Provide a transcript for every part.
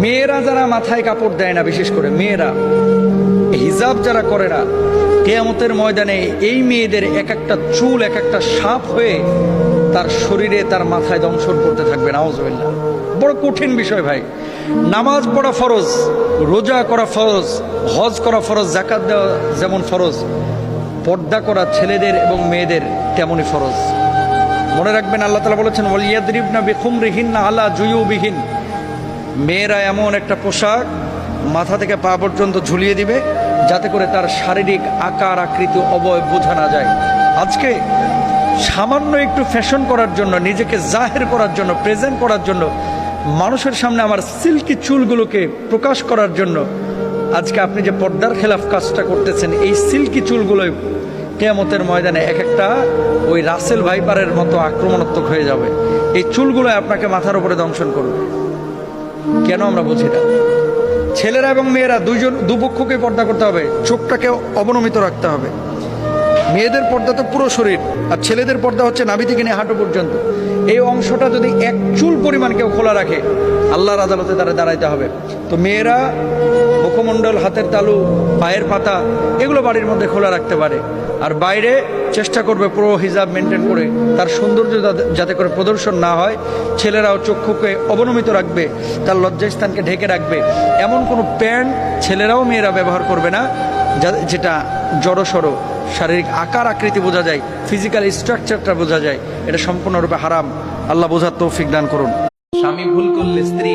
মেয়েরা যারা মাথায় কাপড় দেয় না, বিশেষ করে মেয়েরা হিজাব যারা করে না, কিয়ামতের ময়দানে এই মেয়েদের এক একটা চুল এক একটা সাপ হয়ে তার শরীরে তার মাথায় দংশন করতে থাকবে। নাউজুবিল্লাহ। বড় কঠিন বিষয় ভাই। নামাজ পড়া ফরজ, রোজা করা ফরজ, হজ করা ফরজ, যাকাত দেওয়া যেমন ফরজ, পর্দা করা ছেলেদের এবং মেয়েদের তেমনই ফরজ। মনে রাখবেন, আল্লাহ তাআলা বলেছেন ওয়ালিয়াদরিবনা বিখুমরিহিন্না আলা জুয়ুবিহিন, মেয়েরা এমন একটা পোশাক মাথা থেকে পা পর্যন্ত ঝুলিয়ে দিবে যাতে করে তার শারীরিক আকার আকৃতি অবয়ব বোঝা না যায়। আজকে সামান্য একটু ফ্যাশন করার জন্য, নিজেকে জাহের করার জন্য, প্রেজেন্ট করার জন্য, মানুষের সামনে আমার সিল্কি চুলগুলোকে প্রকাশ করার জন্য আজকে আপনি যে পর্দার খেলাফ কাজটা করতেছেন, এই সিল্কি চুলগুলোই কিয়ামতের ময়দানে এক একটা ওই রাসেল ভাইপারের মতো আক্রমণাত্মক হয়ে যাবে। এই চুলগুলো আপনাকে মাথার উপরে দংশন করবে। কেন আমরা বুঝি না? ছেলেরা এবং মেয়েরা দুপক্ষকে পর্দা করতে হবে, চোখটাকে অবনমিত রাখতে হবে। মেয়েদের পর্দা তো পুরো শরীর, আর ছেলেদের পর্দা হচ্ছে নাভি থেকে নিয়ে হাঁটু পর্যন্ত। এই অংশটা যদি এক চুল পরিমাণ কেউ খোলা রাখে, আল্লাহর আদালতে তারা দাঁড়াইতে হবে। তো মেয়েরা মুখমণ্ডল, হাতের তালু, পায়ের পাতা এগুলো বাড়ির মধ্যে খোলা রাখতে পারে, আর বাইরে চেষ্টা করবে পুরো হিজাব মেনটেন করে তার সৌন্দর্য যাতে করে প্রদর্শন না হয়। ছেলেরাও চক্ষুকে অবনমিত রাখবে, তার লজ্জাস্থানকে ঢেকে রাখবে। এমন কোনো প্যান্ট ছেলেরাও মেয়েরা ব্যবহার করবে না যেটা জড়সড় শারীরিক আকার আকৃতি বোঝা যায়, ফিজিক্যাল স্ট্রাকচারটা বোঝা যায়। এটা সম্পূর্ণরূপে হারাম। আল্লাহ বোঝার তৌফিক দান করুন। স্বামী ভুল করলে স্ত্রী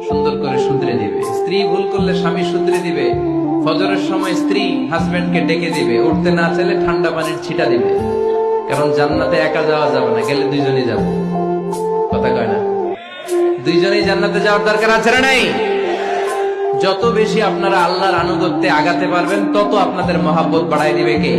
সুন্দর করে শুধরে দিবে, স্ত্রী ভুল করলে স্বামী শুধরে দিবে। ফজরের সময় স্ত্রী হাজবেন্ডকে ডেকে দিবে, উঠতে না চাইলে ঠান্ডা পানির ছিটা দিবে। কারণ জান্নাতে একা যাওয়া যাবে না, গেলে দুইজনই যাব। কথা কয় না? দুইজনেই জান্নাতে যাওয়ার দরকার আছে না নাই? যত বেশি আপনারা আল্লাহর আনুগত্যে আগাতে পারবেন, তত আপনাদের মহাব্বত বাড়াই দিবে কে?